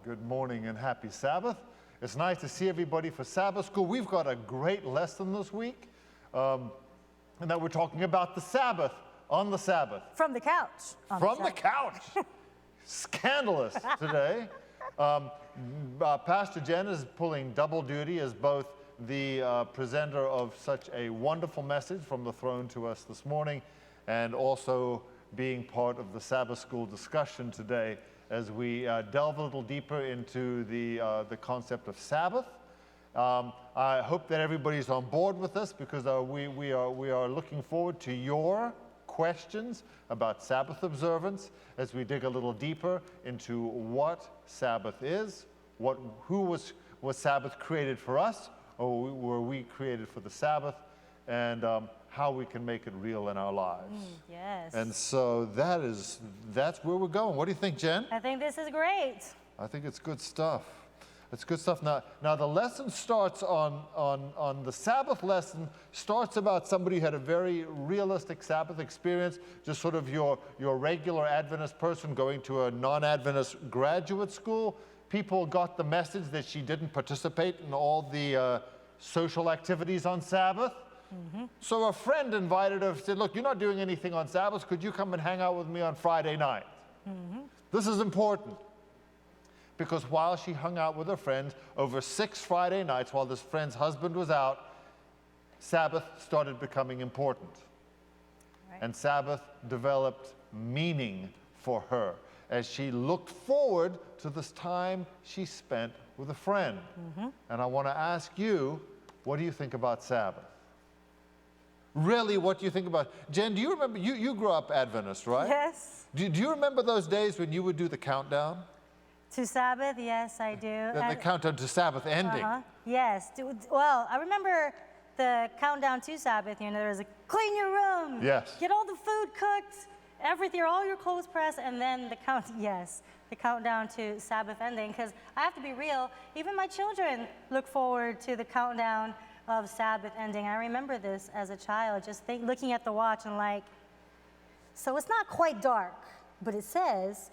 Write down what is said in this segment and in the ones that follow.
Good morning and happy Sabbath. It's nice to see everybody for Sabbath school. We've got a great lesson this week, and that we're talking about the Sabbath on the Sabbath. From the couch. From the couch. Scandalous today. Pastor Jen is pulling double duty as both the presenter of such a wonderful message from the throne to us this morning, and also being part of the Sabbath school discussion today as we delve a little deeper into the concept of Sabbath. I hope that everybody's on board with this, because we are looking forward to your questions about Sabbath observance as we dig a little deeper into what Sabbath is, who was Sabbath created for us, or were we created for the Sabbath, and how we can make it real in our lives. Yes. And so that's where we're going. What do you think, Jen? I think this is great. I think it's good stuff. It's good stuff. Now the lesson starts on the Sabbath lesson starts about somebody who had a very realistic Sabbath experience, just sort of your regular Adventist person going to a non-Adventist graduate school. People got the message that she didn't participate in all the social activities on Sabbath. Mm-hmm. So a friend invited her, said, look, you're not doing anything on Sabbath. Could you come and hang out with me on Friday night? Mm-hmm. This is important, because while she hung out with her friends over 6 Friday nights, while this friend's husband was out, Sabbath started becoming important. Right. And Sabbath developed meaning for her as she looked forward to this time she spent with a friend. Mm-hmm. And I want to ask you, what do you think about Sabbath? Really, what do you think about? Jen, do you remember, you grew up Adventist, right? Yes. Do you remember those days when you would do the countdown? To Sabbath, yes, I do. The countdown to Sabbath ending. Yes. Well, I remember the countdown to Sabbath. You know, there was a clean your room. Yes. Get all the food cooked, everything, all your clothes pressed, and then the countdown to Sabbath ending. Because I have to be real, even my children look forward to the countdown of Sabbath ending. I remember this as a child, just looking at the watch and like, so it's not quite dark, but it says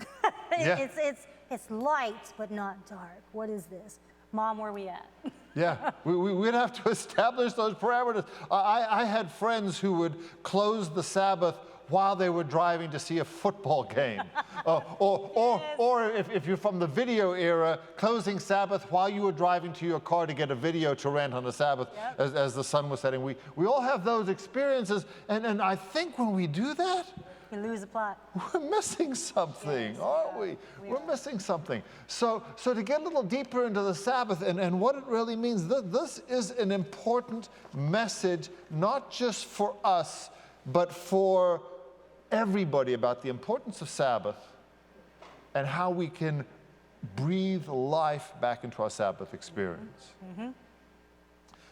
it's light but not dark. What is this? Mom, where are we at? Yeah, we'd have to establish those parameters. I had friends who would close the Sabbath while they were driving to see a football game. Or if you're from the video era, closing Sabbath while you were driving to your car to get a video to rent on the Sabbath. Yep. as the sun was setting. We all have those experiences, and I think when we do that, we lose the plot. We're missing something, aren't we? We're missing something. So to get a little deeper into the Sabbath and what it really means, this is an important message, not just for us, but for everybody, about the importance of Sabbath and how we can breathe life back into our Sabbath experience. Mm-hmm.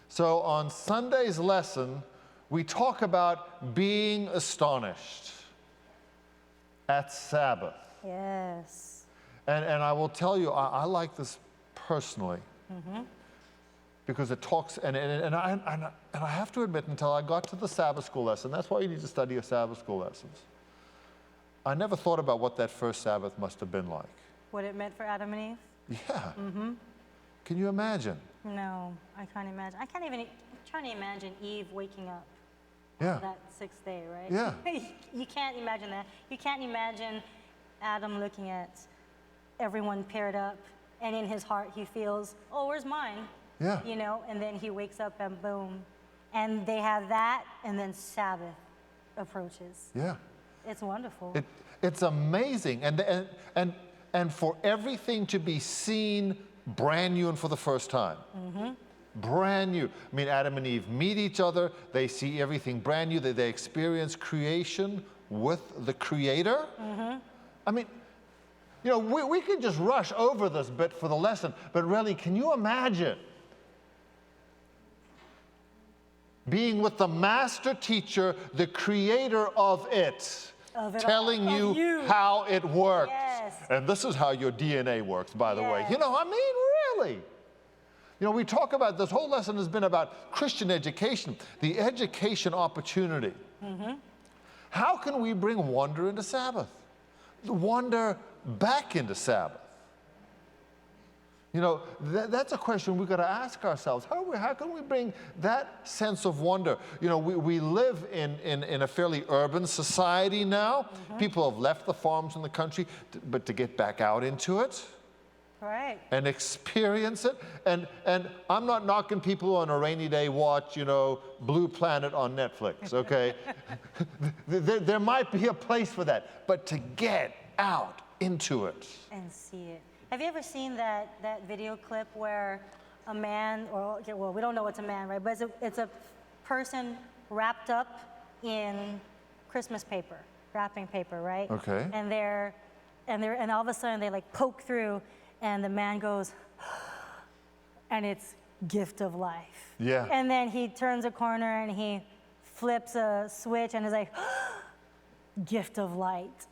So on Sunday's lesson, we talk about being astonished at Sabbath. Yes. And I will tell you, I like this personally. Mm-hmm. Because it talks, and I have to admit, until I got to the Sabbath school lesson, that's why you need to study your Sabbath school lessons, I never thought about what that first Sabbath must have been like. What it meant for Adam and Eve? Yeah. Mm-hmm. Can you imagine? No, I can't imagine. I'm trying to imagine Eve waking up. Yeah. That 6th day, right? Yeah. You can't imagine that. You can't imagine Adam looking at everyone paired up, and in his heart he feels, oh, where's mine? Yeah. You know, and then he wakes up and boom. And they have that, and then Sabbath approaches. Yeah. It's wonderful. It's amazing. And for everything to be seen brand new and for the first time. Mm-hmm. Brand new. I mean, Adam and Eve meet each other. They see everything brand new. They experience creation with the Creator. Mm-hmm. I mean, you know, we could just rush over this bit for the lesson, but really, can you imagine being with the master teacher, the creator of it telling you how it works? Yes. And this is how your DNA works, by the way. You know, I mean, really. You know, we talk about, this whole lesson has been about Christian education, the education opportunity. Mm-hmm. How can we bring wonder into Sabbath? Wonder back into Sabbath? You know, that's a question we've got to ask ourselves. How can we bring that sense of wonder? You know, we live in a fairly urban society now. People have left the farms in the country, but to get back out into it. Right. And experience it. And I'm not knocking people on a rainy day watch, you know, Blue Planet on Netflix, okay? there might be a place for that, but to get out into it. And see it. Have you ever seen that video clip where a man, or okay, well, we don't know it's a man, right? But it's a person wrapped up in Christmas paper, wrapping paper, right? Okay. And all of a sudden they like poke through, and the man goes, and it's gift of life. Yeah. And then he turns a corner and he flips a switch and is like, gift of light.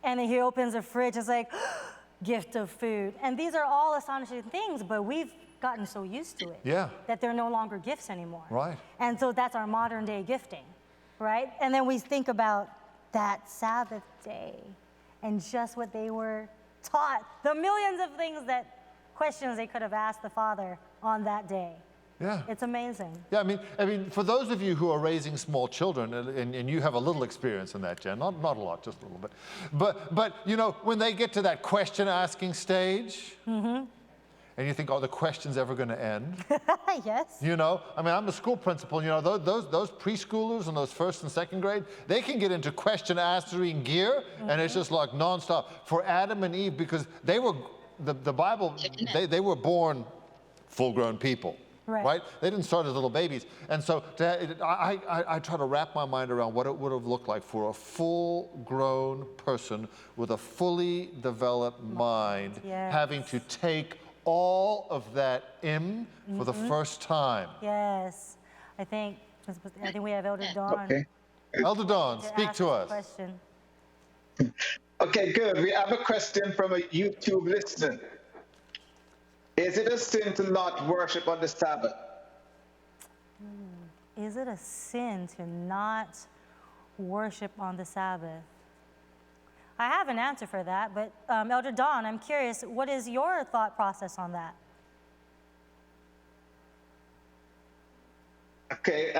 And then he opens a fridge and it's like, gift of food. And these are all astonishing things, but we've gotten so used to it that they're no longer gifts anymore. Right. And so that's our modern day gifting, right? And then we think about that Sabbath day and just what they were taught, the millions of questions they could have asked the Father on that day. Yeah. It's amazing. Yeah, I mean, for those of you who are raising small children, and you have a little experience in that, Jen, not a lot, just a little bit. But you know, when they get to that question-asking stage, and you think, oh, the question's ever going to end? Yes. You know, I mean, I'm a school principal. You know, those preschoolers and those first and second grade, they can get into question-answering gear, and it's just like nonstop. For Adam and Eve, because they were, the Bible, they were born full-grown people. Right? They didn't start as little babies. And so I try to wrap my mind around what it would have looked like for a full-grown person with a fully developed mind having to take all of that in for the first time. Yes. I think we have Elder Dawn. Okay. Elder Dawn, speak to us. Question. Okay, good. We have a question from a YouTube listener. Is it a sin to not worship on the Sabbath? Is it a sin to not worship on the Sabbath? I have an answer for that, but Elder Dawn, I'm curious, what is your thought process on that? Okay,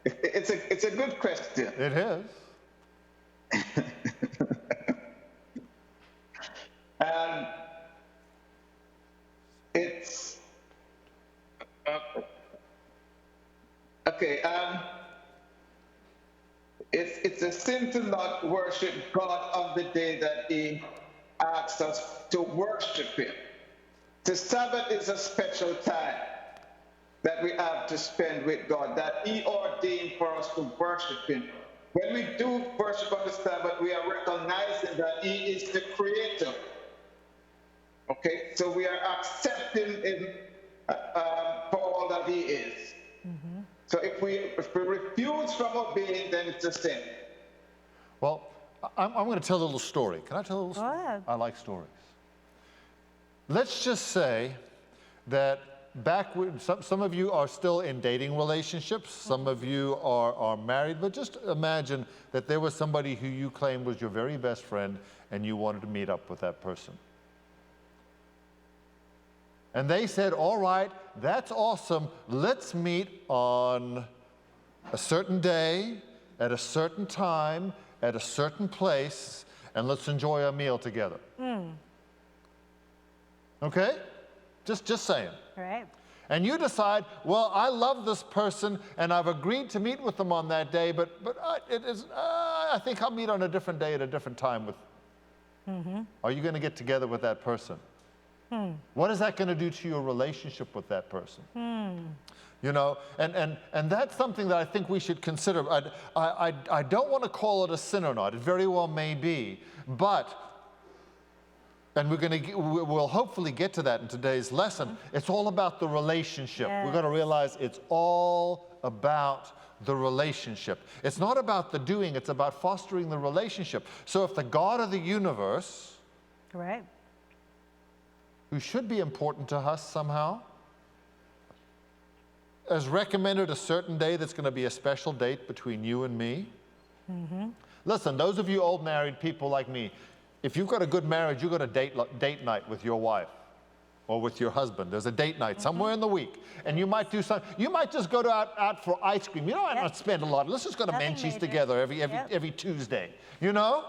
it's a good question. It is. It's okay. It's a sin to not worship God on the day that He asks us to worship Him. The Sabbath is a special time that we have to spend with God, that He ordained for us to worship Him. When we do worship on the Sabbath, we are recognizing that He is the Creator. Okay, so we are accepting Him for all that He is. So if we refuse from obeying, then it's a sin. Well, I'm going to tell a little story. Can I tell a little story? Go ahead. I like stories. Let's just say that back when some of you are still in dating relationships, some of you are married, but just imagine that there was somebody who you claimed was your very best friend and you wanted to meet up with that person. And they said, all right, that's awesome. Let's meet on a certain day, at a certain time, at a certain place, and let's enjoy a meal together. Okay? Just saying. Right. And you decide, well, I love this person, and I've agreed to meet with them on that day, but I think I'll meet on a different day at a different time with. Are you going to get together with that person? What is that going to do to your relationship with that person? You know, and that's something that I think we should consider. I don't want to call it a sin or not. It very well may be, but, and we'll hopefully get to that in today's lesson. It's all about the relationship. Yes. We're going to realize it's all about the relationship. It's not about the doing. It's about fostering the relationship. So if the God of the universe, Right. who should be important to us somehow, has recommended a certain day that's going to be a special date between you and me. Listen, those of you old married people like me, if you've got a good marriage, you've got a date night with your wife. or with your husband. There's a date night somewhere in the week, and you might do something. You might just go out for ice cream. You don't have to spend a lot. Let's just go to Nothing Menchie's major. together every Tuesday, you know?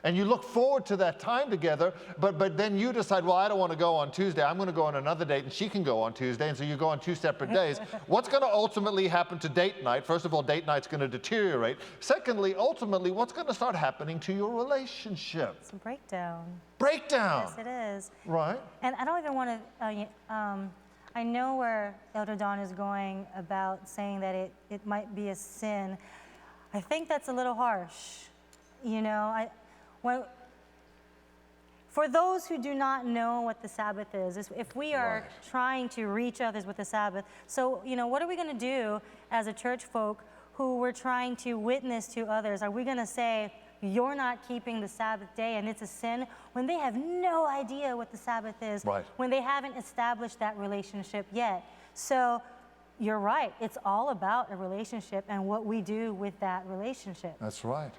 And you look forward to that time together, but then you decide, well, I don't want to go on Tuesday. I'm going to go on another date, and she can go on Tuesday, and so you go on 2 separate days. What's going to ultimately happen to date night? First of all, date night's going to deteriorate. Secondly, ultimately, what's going to start happening to your relationship? It's a breakdown. Breakdown. Yes, it is. Right. And I don't even want to, I know where Elder Don is going about saying that it might be a sin. I think that's a little harsh. You know, for those who do not know what the Sabbath is, if we are trying to reach others with the Sabbath, so, you know, what are we going to do as a church folk who we're trying to witness to others? Are we going to say, you're not keeping the Sabbath day and it's a sin, when they have no idea what the Sabbath is, when they haven't established that relationship yet? So you're right. It's all about a relationship and what we do with that relationship. That's right.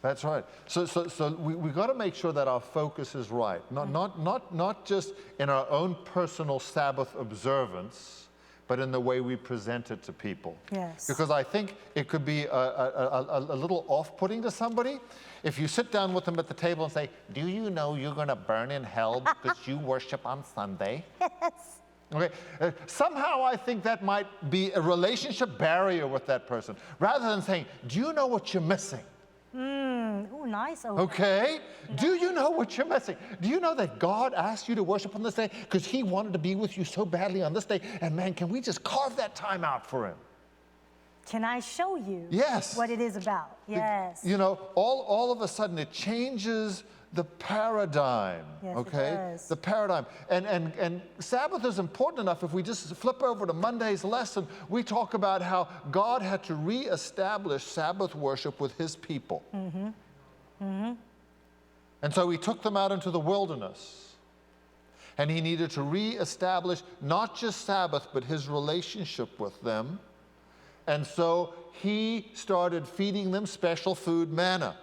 That's right. So we got to make sure that our focus is right. Not just in our own personal Sabbath observance, but in the way we present it to people. Yes. Because I think it could be a little off-putting to somebody if you sit down with them at the table and say, do you know you're going to burn in hell because you worship on Sunday? Yes. Okay. Somehow I think that might be a relationship barrier with that person, rather than saying, do you know what you're missing? Oh, nice. Okay? Do you know what you're missing? Do you know that God asked you to worship on this day because he wanted to be with you so badly on this day? And man, can we just carve that time out for him? Can I show you what it is about? Yes. You know, all of a sudden it changes the paradigm. Yes, okay? It does. The paradigm. And Sabbath is important enough. If we just flip over to Monday's lesson, we talk about how God had to reestablish Sabbath worship with his people. And so he took them out into the wilderness. And he needed to reestablish not just Sabbath, but his relationship with them. And so he started feeding them special food, manna.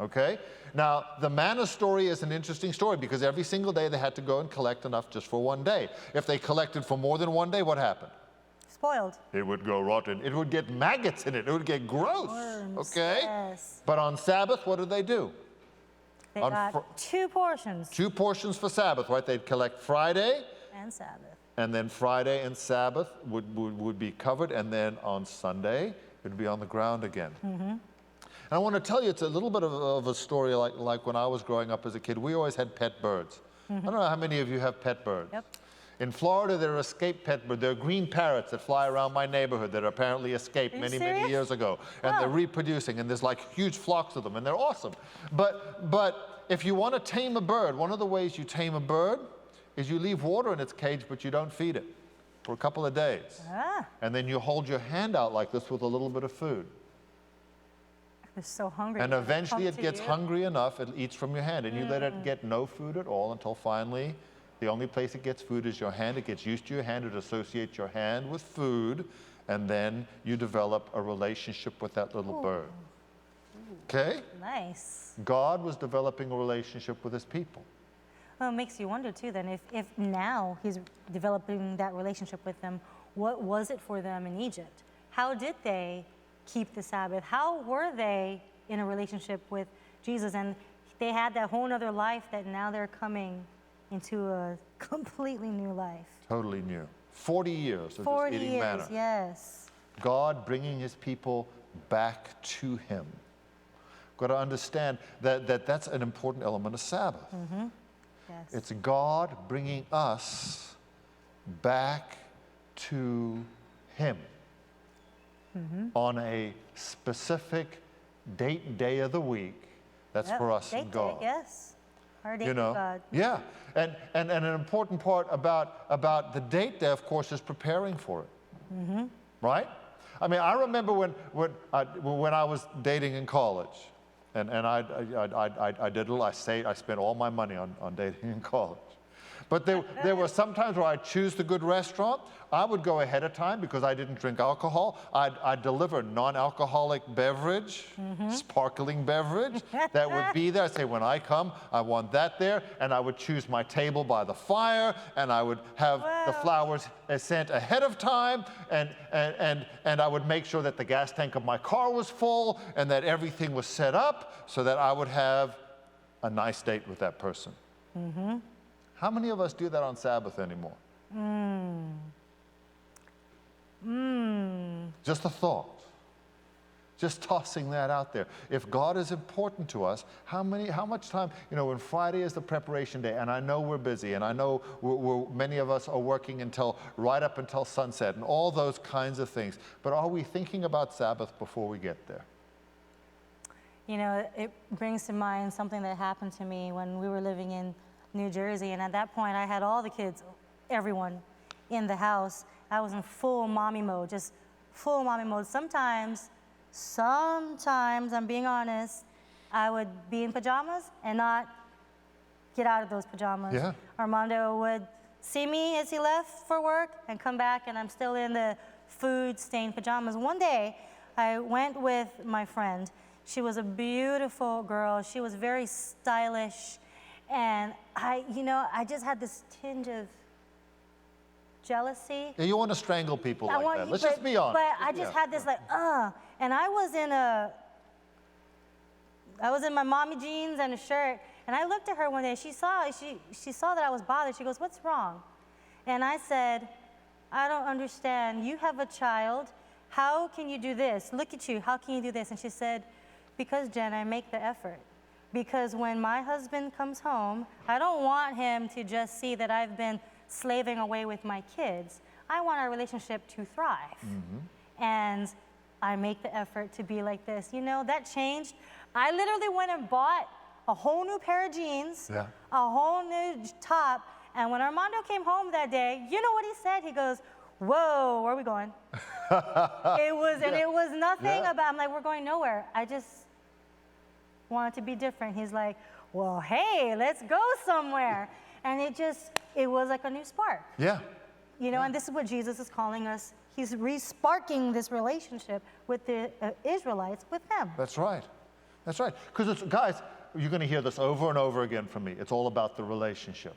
Okay? Now, the manna story is an interesting story because every single day they had to go and collect enough just for one day. If they collected for more than one day, what happened? Spoiled. It would go rotten. It would get maggots in it. It would get gross. Worms, okay? Yes. But on Sabbath, what did they do? They got 2 portions. 2 portions for Sabbath, right? They'd collect Friday. And Sabbath. And then Friday and Sabbath would be covered. And then on Sunday, it would be on the ground again. And I want to tell you, it's a little bit of a story like when I was growing up as a kid. We always had pet birds. I don't know how many of you have pet birds. Yep. In Florida, there are escaped pet birds. There are green parrots that fly around my neighborhood that apparently escaped many years ago. And they're reproducing, and there's like huge flocks of them, and they're awesome. But if you want to tame a bird, one of the ways you tame a bird is you leave water in its cage, but you don't feed it for a couple of days. And then you hold your hand out like this with a little bit of food. They're so hungry. And eventually it gets hungry enough, it eats from your hand. And you let it get no food at all until finally the only place it gets food is your hand. It gets used to your hand. It associates your hand with food. And then you develop a relationship with that little bird. Okay? Nice. God was developing a relationship with his people. Well, it makes you wonder too then, if now he's developing that relationship with them, what was it for them in Egypt? How did they keep the Sabbath? How were they in a relationship with Jesus? And they had that whole other life that now they're coming into a completely new life. Totally new. 40 years of 40 just eating years, manna. yes. God bringing his people back to him. Got to understand that that's an important element of Sabbath. Yes. It's God bringing us back to him on a specific day of the week that's for us and God. Yes. Our date You know, with God. yeah, and an important part about the date day, of course, is preparing for it. Right? I mean, I remember when I was dating in college, and I did a little. I spent all my money on dating in college. But there were some times where I'd choose the good restaurant. I would go ahead of time because I didn't drink alcohol. I'd deliver non-alcoholic beverage, sparkling beverage that would be there. I'd say, when I come, I want that there. And I would choose my table by the fire, and I would have the flowers sent ahead of time, and I would make sure that the gas tank of my car was full and that everything was set up so that I would have a nice date with that person. How many of us do that on Sabbath anymore? Just a thought. Just tossing that out there. If God is important to us, how much time, when Friday is the preparation day, and I know we're busy, and I know many of us are working right up until sunset, and all those kinds of things. But are we thinking about Sabbath before we get there? It brings to mind something that happened to me when we were living in New Jersey, and at that point I had all the kids, everyone in the house. I was in full mommy mode, just full mommy mode. Sometimes, I'm being honest, I would be in pajamas and not get out of those pajamas. Yeah. Armando would see me as he left for work and come back, and I'm still in the food-stained pajamas. One day, I went with my friend. She was a beautiful girl. She was very stylish. And I just had this tinge of jealousy. Yeah, you want to strangle people like that. Let's just be honest. But I just had this and I was in my mommy jeans and a shirt, and I looked at her one day. She saw that I was bothered. She goes, "What's wrong?" And I said, "I don't understand. You have a child. How can you do this? Look at you. How can you do this?" And she said, "Because, Jen, I make the effort. Because when my husband comes home, I don't want him to just see that I've been slaving away with my kids. I want our relationship to thrive. And I make the effort to be like this." That changed. I literally went and bought a whole new pair of jeans, a whole new top, and when Armando came home that day, you know what he said? He goes, "Whoa, where are we going?" It was nothing about, I'm like, "We're going nowhere. I just wanted to be different." He's like, "Well, hey, let's go somewhere." And it was like a new spark. Yeah. And this is what Jesus is calling us. He's re-sparking this relationship with the Israelites with him. That's right. That's right. Because, guys, you're going to hear this over and over again from me. It's all about the relationship.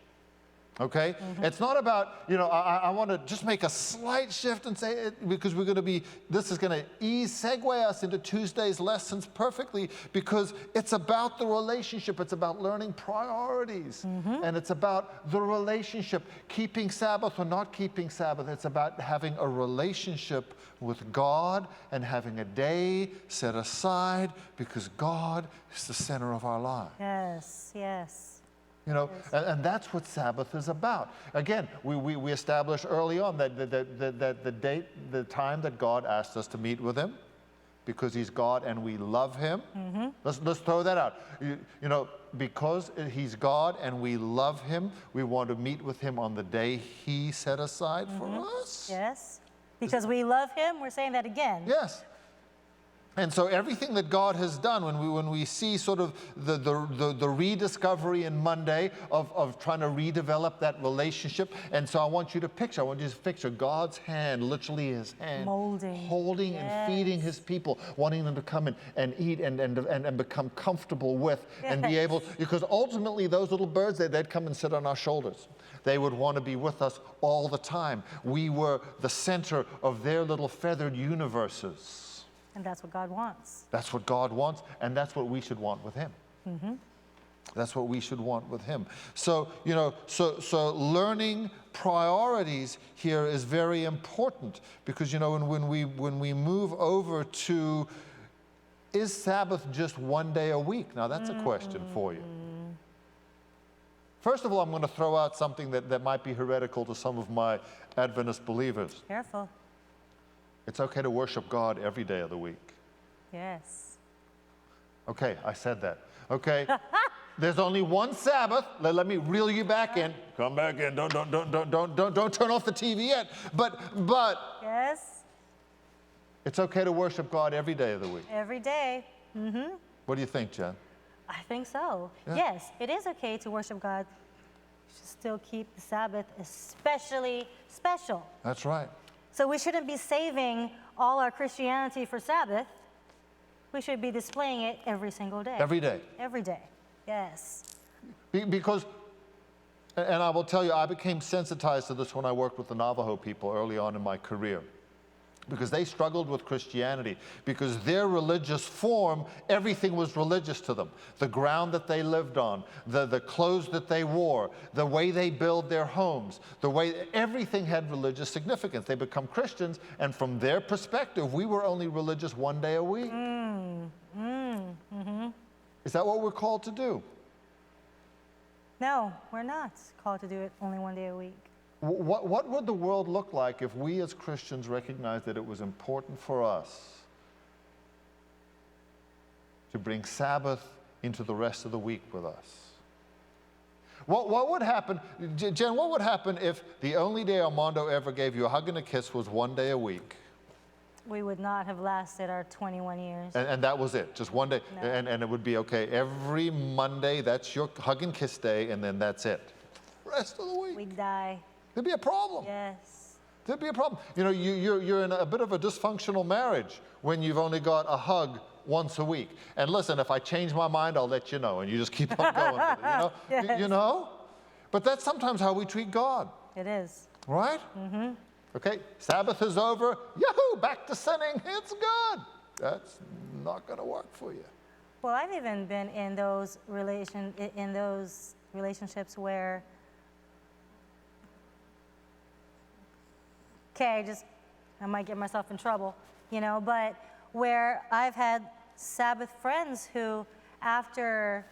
Okay? It's not about, I want to just make a slight shift and say it, because this is going to segue us into Tuesday's lessons perfectly, because it's about the relationship. It's about learning priorities. And it's about the relationship, keeping Sabbath or not keeping Sabbath. It's about having a relationship with God and having a day set aside because God is the center of our lives. Yes, yes. And that's what Sabbath is about. Again, we established early on that the time that God asked us to meet with him, because he's God and we love him. Let's throw that out. Because he's God and we love him, we want to meet with him on the day he set aside for us. Yes. Because we love him, we're saying that again. Yes. And so everything that God has done, when we see sort of the rediscovery in Monday of trying to redevelop that relationship, and so I want you to picture God's hand, literally his hand, holding and feeding his people, wanting them to come in and eat and become comfortable with and be able, because ultimately those little birds, they'd come and sit on our shoulders. They would want to be with us all the time. We were the center of their little feathered universes. And that's what God wants. That's what God wants, and that's what we should want with him. That's what we should want with him. So, so learning priorities here is very important, because, when we move over to, is Sabbath just one day a week? Now, that's a question for you. First of all, I'm going to throw out something that might be heretical to some of my Adventist believers. Careful. It's okay to worship God every day of the week. Yes. Okay, I said that. Okay, there's only one Sabbath. Let me reel you back in. Come back in. Don't turn off the TV yet. But yes, it's okay to worship God every day of the week. Every day. What do you think, Jen? I think so. Yeah. Yes, it is okay to worship God should still keep the Sabbath especially special. That's right. So we shouldn't be saving all our Christianity for Sabbath. We should be displaying it every single day. Every day. Every day, yes. Because, and I will tell you, I became sensitized to this when I worked with the Navajo people early on in my career. Because they struggled with Christianity. Because their religious form, everything was religious to them. The ground that they lived on, the clothes that they wore, the way they build their homes, everything had religious significance. They become Christians, and from their perspective, we were only religious one day a week. Is that what we're called to do? No, we're not called to do it only one day a week. What would the world look like if we as Christians recognized that it was important for us to bring Sabbath into the rest of the week with us? What would happen, Jen, what would happen if the only day Armando ever gave you a hug and a kiss was one day a week? We would not have lasted our 21 years. And that was it, just one day. No. And it would be, okay, every Monday, that's your hug and kiss day, and then that's it. Rest of the week. We'd die. There'd be a problem. Yes. There'd be a problem. You know, you're in a bit of a dysfunctional marriage when you've only got a hug once a week. And listen, if I change my mind, I'll let you know, and you just keep on going with it, you know? Yes. You know? But that's sometimes how we treat God, It is. right? Mm-hmm. Okay, Sabbath is over. Yahoo, back to sinning. It's good. That's not going to work for you. Well, I've even been in those relationships where, okay, I might get myself in trouble, you know, but where I've had Sabbath friends who, after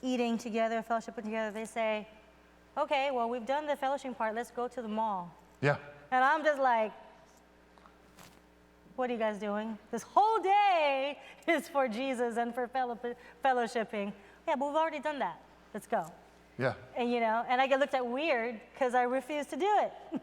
eating together, fellowshipping together, they say, okay, well, we've done the fellowship part, let's go to the mall. Yeah. And I'm just like, what are you guys doing? This whole day is for Jesus and for fellowshipping. Yeah, but we've already done that. Let's go. Yeah. And you know, and I get looked at weird because I refuse to do it.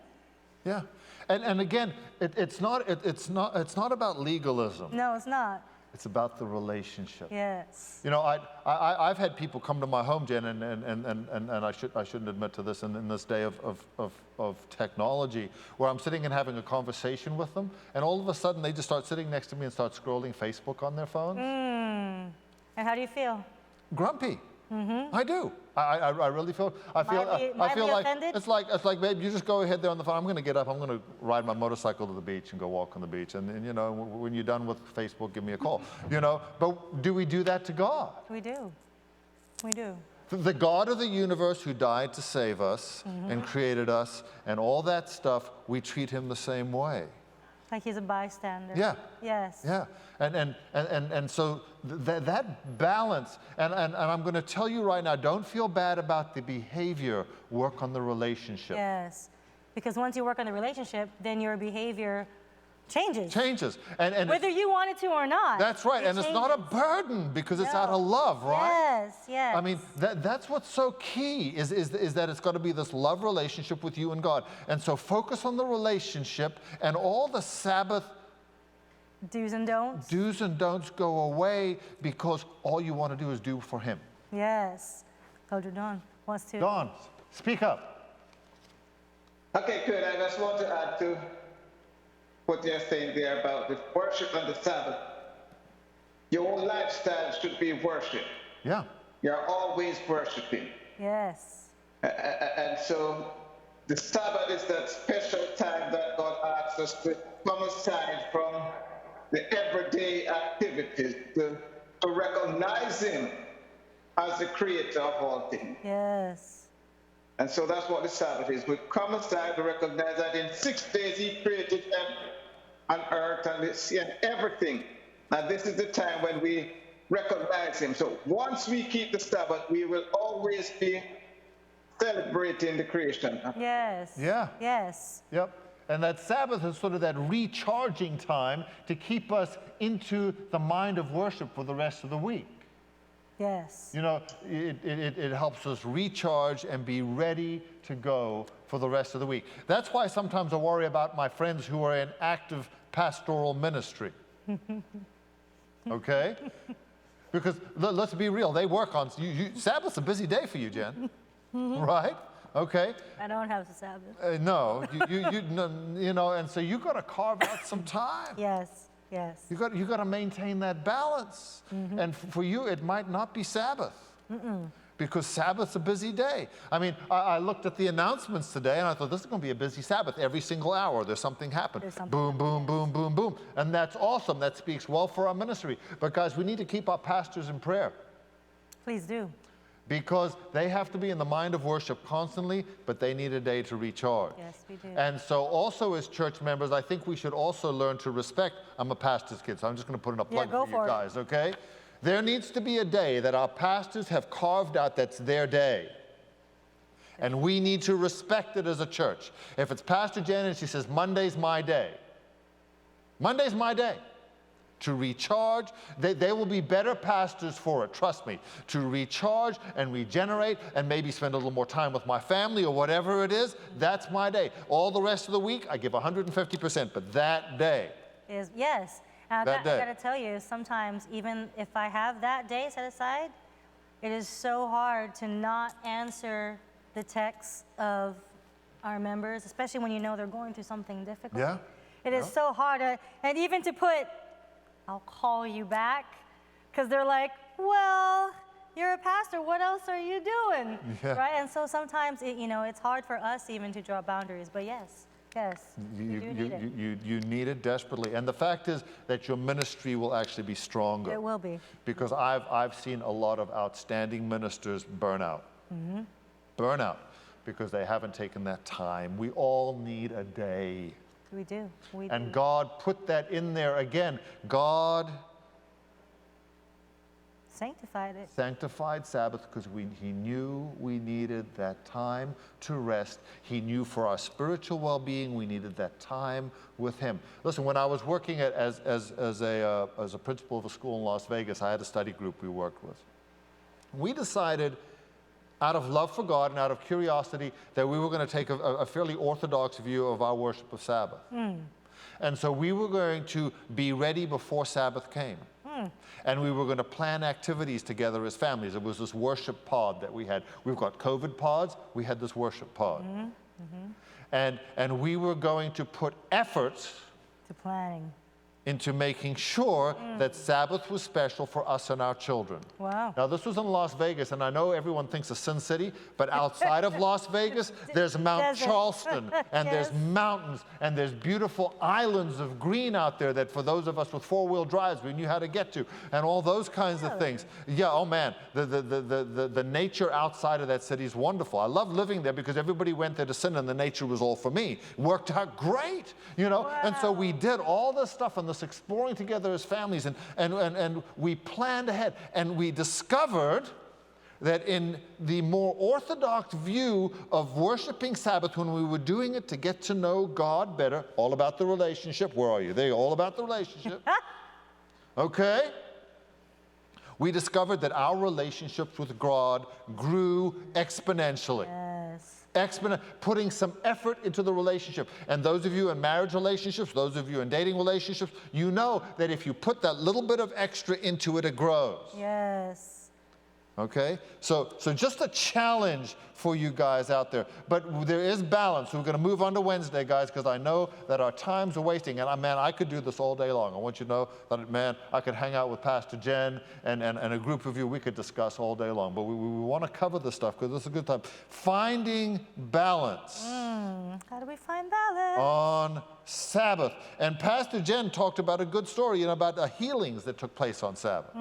Yeah. And again, it's not about legalism. No, it's not. It's about the relationship. Yes. You know, I've had people come to my home, Jen, and I shouldn't admit to this in this day of technology, where I'm sitting and having a conversation with them, and all of a sudden they just start sitting next to me and start scrolling Facebook on their phones. And how do you feel? Grumpy. Mm-hmm. I do. I really feel. I feel like offended? it's like, babe, you just go ahead there on the phone. I'm going to get up. I'm going to ride my motorcycle to the beach and go walk on the beach. And you know, when you're done with Facebook, give me a call. You know, but do we do that to God? We do. We do. The God of the universe who died to save us and created us and all that stuff, we treat him the same way. Like he's a bystander. Yeah. Yes. Yeah. And so that balance, and I'm going to tell you right now, don't feel bad about the behavior, work on the relationship. Yes. Because once you work on the relationship, then your behavior changes. And whether you want it to or not. that's right. And changes. it's not a burden because it's out of No. love, right? Yes. I mean, that's what's so key is that it's got to be this love relationship with you and God. And so focus on the relationship, and all the Sabbath Do's and don'ts go away because all you want to do is do for him. Yes. Elder Don wants to. Don, speak up. Okay, good. I just want to add to what you're saying there about the worship on the Sabbath. Your whole lifestyle should be worship. Yeah. You're always worshiping. Yes. And so the Sabbath is that special time that God asks us to come aside from the everyday activities to recognize him as the creator of all things. Yes. And so that's what the Sabbath is. We come aside to recognize that in 6 days he created heaven and earth and the sea and everything. And this is the time when we recognize him. So once we keep the Sabbath, we will always be celebrating the creation. Yes. Yeah. Yes. Yep. And that Sabbath is sort of that recharging time to keep us into the mind of worship for the rest of the week. Yes. You know, it helps us recharge and be ready to go for the rest of the week. That's why sometimes I worry about my friends who are in active pastoral ministry. Okay? Because let's be real, they work on, Sabbath's a busy day for you, Jen, right? Okay. I don't have the Sabbath. No, you know, and so you got to carve out some time. Yes, yes. You got to maintain that balance. And for you, it might not be Sabbath. Because Sabbath's a busy day. I mean, I looked at the announcements today and I thought, this is going to be a busy Sabbath. Every single hour, there's something happening. Boom, boom, boom, boom, boom. And that's awesome. That speaks well for our ministry. But guys, we need to keep our pastors in prayer. Please do. Because they have to be in the mind of worship constantly, but they need a day to recharge. Yes, we do. And so also as church members, I think we should also learn to respect. I'm a pastor's kid, so I'm just going to put in a plug for you guys, okay? There needs to be a day that our pastors have carved out that's their day. And we need to respect it as a church. If it's Pastor Jen and she says, Monday's my day. Monday's my day. To recharge, they will be better pastors for it, trust me. To recharge and regenerate and maybe spend a little more time with my family or whatever it is, that's my day. All the rest of the week, I give 150%, but that day. Yes. I got to tell you, sometimes even if I have that day set aside, it is so hard to not answer the texts of our members, especially when you know they're going through something difficult. Yeah. It is so hard. And even to put, I'll call you back, because they're like, well, you're a pastor, what else are you doing? Yeah. Right? And so sometimes, it's hard for us even to draw boundaries, but yes. Yes, you need it desperately. And the fact is that your ministry will actually be stronger. It will be. Because I've seen a lot of outstanding ministers burn out. Burn out because they haven't taken that time. We all need a day. We do. And God put that in there again. God sanctified Sabbath because He knew we needed that time to rest. He knew for our spiritual well-being we needed that time with Him. Listen, when I was working as a principal of a school in Las Vegas, I had a study group we worked with. We decided, out of love for God and out of curiosity, that we were going to take a fairly orthodox view of our worship of Sabbath. And so we were going to be ready before Sabbath came. And we were going to plan activities together as families. It was this worship pod that we had. We've got COVID pods. We had this worship pod. And we were going to put efforts to planning into making sure that Sabbath was special for us and our children. Wow. Now, this was in Las Vegas, and I know everyone thinks of Sin City, but outside of Las Vegas, there's Mount Charleston, and there's mountains, and there's beautiful islands of green out there that for those of us with four-wheel drives, we knew how to get to, and all those kinds of things. Yeah, oh man, the nature outside of that city is wonderful. I love living there because everybody went there to sin, and the nature was all for me. It worked out great, you know, and so we did all this stuff on this exploring together as families, and we planned ahead, and we discovered that in the more orthodox view of worshiping Sabbath, when we were doing it to get to know God better, all about the relationship. Where are you? They're all about the relationship. Okay? We discovered that our relationships with God grew exponentially. Yes. Putting some effort into the relationship. And those of you in marriage relationships, those of you in dating relationships, you know that if you put that little bit of extra into it, it grows. Yes. Okay? So just a challenge for you guys out there. But there is balance. We're going to move on to Wednesday, guys, because I know that our times are wasting. And man, I could do this all day long. I want you to know that, man, I could hang out with Pastor Jen and a group of you. We could discuss all day long. But we want to cover this stuff because this is a good time. Finding balance. How do we find balance? On Sabbath. And Pastor Jen talked about a good story, about the healings that took place on Sabbath.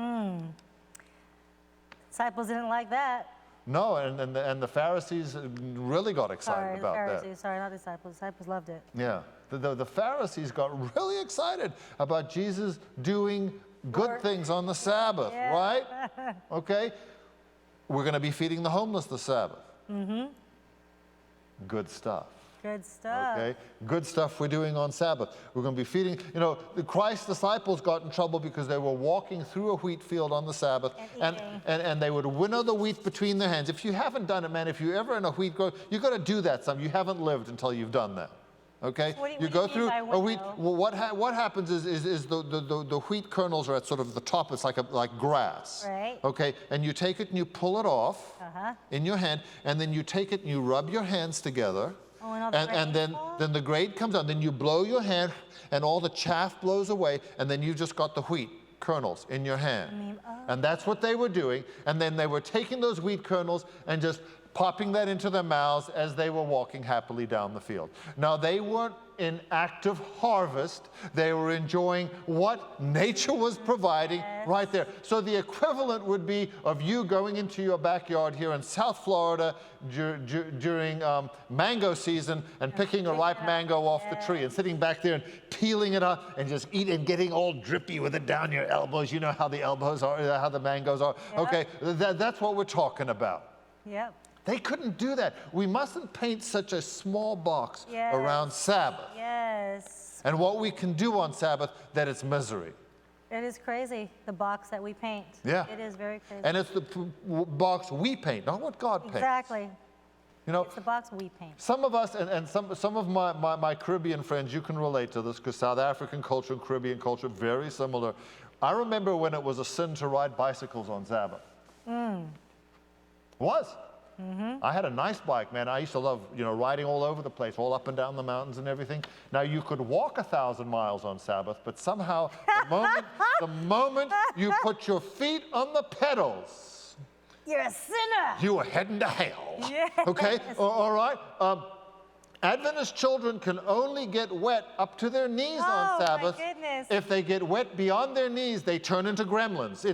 Disciples didn't like that. No, and the Pharisees really got excited about that. Sorry, not disciples. Disciples loved it. Yeah, the Pharisees got really excited about Jesus doing good things on the Sabbath, right? Okay, we're going to be feeding the homeless the Sabbath. Good stuff. Good stuff. Okay, good stuff we're doing on Sabbath. We're going to be feeding, the Christ's disciples got in trouble because they were walking through a wheat field on the Sabbath and they would winnow the wheat between their hands. If you haven't done it, man, if you're ever in a wheat grove, you've got to do that some. You haven't lived until you've done that. Okay, What do you you go mean through by a wheat. winnow? Well, what happens is the wheat kernels are at sort of the top. It's like grass. Right. Okay, and you take it and you pull it off in your hand, and then you take it and you rub your hands together. Oh, and all the and grains fall? then the grade comes out. Then you blow your hand, and all the chaff blows away, and then you just got the wheat kernels in your hand. And that's what they were doing. And then they were taking those wheat kernels and just popping that into their mouths as they were walking happily down the field. Now, they weren't in active harvest. They were enjoying what nature was providing right there. So the equivalent would be of you going into your backyard here in South Florida during mango season and picking a ripe mango off the tree and sitting back there and peeling it up and just eating and getting all drippy with it down your elbows. You know how the elbows are, how the mangoes are. Okay, that's what we're talking about. Yep. They couldn't do that. We mustn't paint such a small box Yes. around Sabbath. Yes. And what we can do on Sabbath, that it's misery. It is crazy, the box that we paint. Yeah. It is very crazy. And it's the box we paint, not what God paints. Exactly. You know, It's the box we paint. some of us, and some of my Caribbean friends, you can relate to this, because South African culture and Caribbean culture, very similar. I remember when it was a sin to ride bicycles on Sabbath. It was. I had a nice bike, man. I used to love, riding all over the place, all up and down the mountains and everything. Now, you could walk 1,000 miles on Sabbath, but somehow the moment you put your feet on the pedals, You're a sinner. you were heading to hell. Yes. Okay? All right? Adventist children can only get wet up to their knees on my Sabbath. goodness. If they get wet beyond their knees, they turn into gremlins.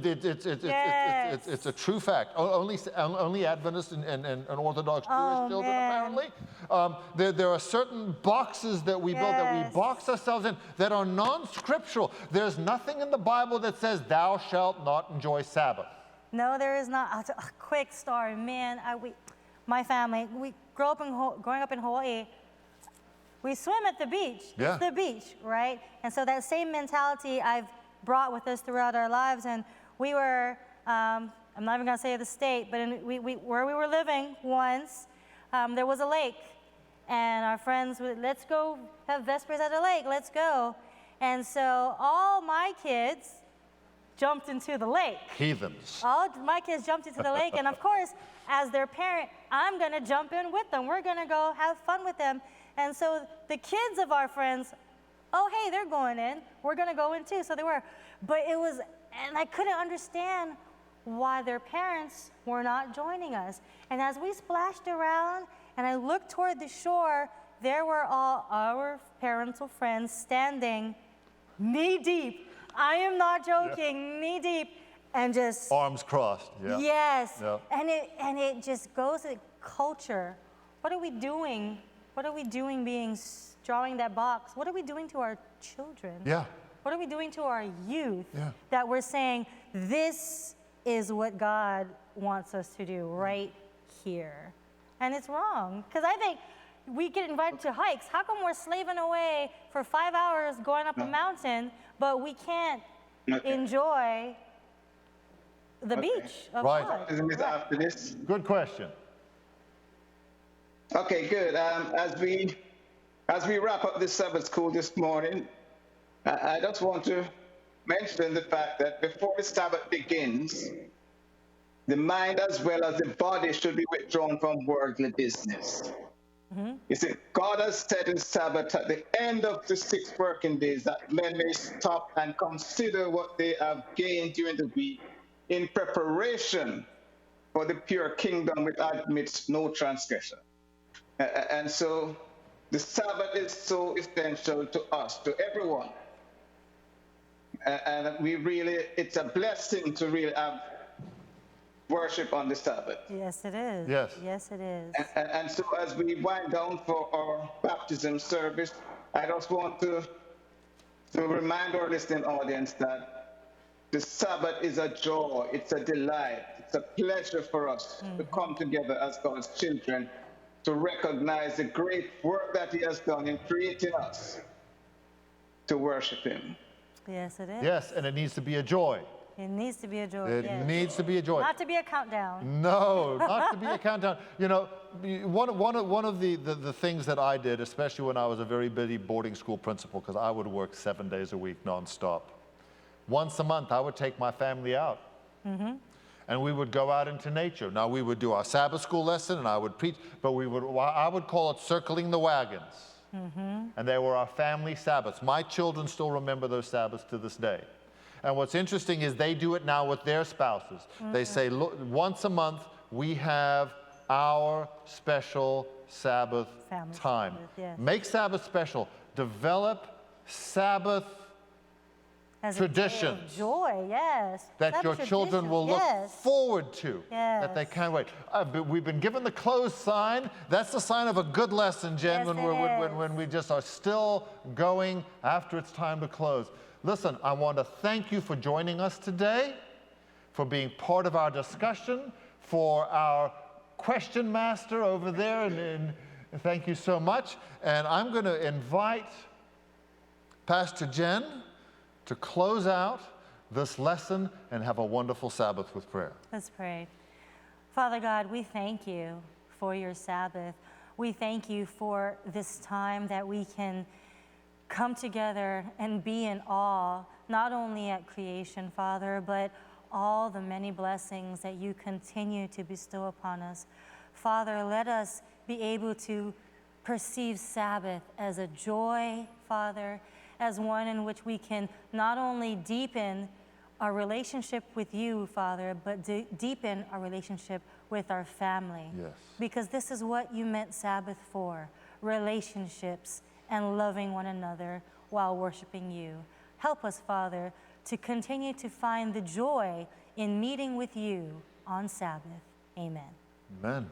Yes. It's a true fact. Only Adventist and Orthodox Jewish children, man. apparently. There are certain boxes that we build, that we Yes. box ourselves in, that are non-scriptural. There's nothing in the Bible that says, thou shalt not enjoy Sabbath. No, there is not. A quick story, man. My family, growing up in Hawaii, we swim at the beach. Yeah. It's the beach, right? And so that same mentality I've brought with us throughout our lives. And we were, I'm not even gonna say the state, but where we were living once, there was a lake. And our friends would, let's go have Vespers at a lake, let's go. And so all my kids jumped into the lake. Heathens. All my kids jumped into the lake, and of course, as their parent, I'm gonna jump in with them. We're gonna go have fun with them. And so the kids of our friends, oh, hey, they're going in. We're gonna go in too. So they were. But it was, and I couldn't understand why their parents were not joining us. And as we splashed around and I looked toward the shore, there were all our parental friends standing knee deep. I am not joking, knee deep, and just Arms crossed. Yeah. yes. Yeah. And it just goes to culture. What are we doing? What are we doing drawing that box? What are we doing to our children? Yeah. What are we doing to our youth Yeah. that we're saying this is what God wants us to do right here? And it's wrong, because I think we get invited to hikes. How come we're slaving away for 5 hours going up a mountain, but we can't enjoy the beach of Right. God? Isn't this after this? Good question. Okay, good. As we wrap up this Sabbath school this morning, I just want to mention the fact that before the Sabbath begins, the mind as well as the body should be withdrawn from worldly business. You see, God has said in Sabbath at the end of the 6 working days that men may stop and consider what they have gained during the week in preparation for the pure kingdom which admits no transgression. And so the Sabbath is so essential to us, to everyone. And it's a blessing to really have worship on the Sabbath. Yes, it is. Yes. Yes, it is. And so as we wind down for our baptism service, I just want to remind our listening audience that the Sabbath is a joy, it's a delight, it's a pleasure for us to come together as God's children to recognize the great work that He has done in creating us to worship Him. Yes, it is. Yes, and it needs to be a joy. It needs to be a joy. It yes. needs to be a joy. Not to be a countdown. No, not to be a countdown. You know, one of the things that I did, especially when I was a very busy boarding school principal, because I would work 7 days a week nonstop. Once a month, I would take my family out. And we would go out into nature. Now, we would do our Sabbath school lesson, and I would preach, but I would call it circling the wagons. And they were our family Sabbaths. My children still remember those Sabbaths to this day. And what's interesting is they do it now with their spouses. They say, look, once a month, we have our special Sabbath Family time. Sabbath, yes. Make Sabbath special. Develop Sabbath As traditions a day of joy, yes. that Sabbath your children traditions, will look yes. forward to, that they Yes. can't wait. But we've been given the closed sign. That's the sign of a good lesson, Jen, Yes, when we just are still going after it's time to close. Listen, I want to thank you for joining us today, for being part of our discussion, for our question master over there, and thank you so much. And I'm going to invite Pastor Jen to close out this lesson and have a wonderful Sabbath with prayer. Let's pray. Father God, we thank you for your Sabbath. We thank you for this time that we can come together and be in awe, not only at creation, Father, but all the many blessings that you continue to bestow upon us. Father, let us be able to perceive Sabbath as a joy, Father, as one in which we can not only deepen our relationship with you, Father, but deepen our relationship with our family. Yes. Because this is what you meant Sabbath for, relationships and loving one another while worshiping you. Help us, Father, to continue to find the joy in meeting with you on Sabbath. Amen. Amen.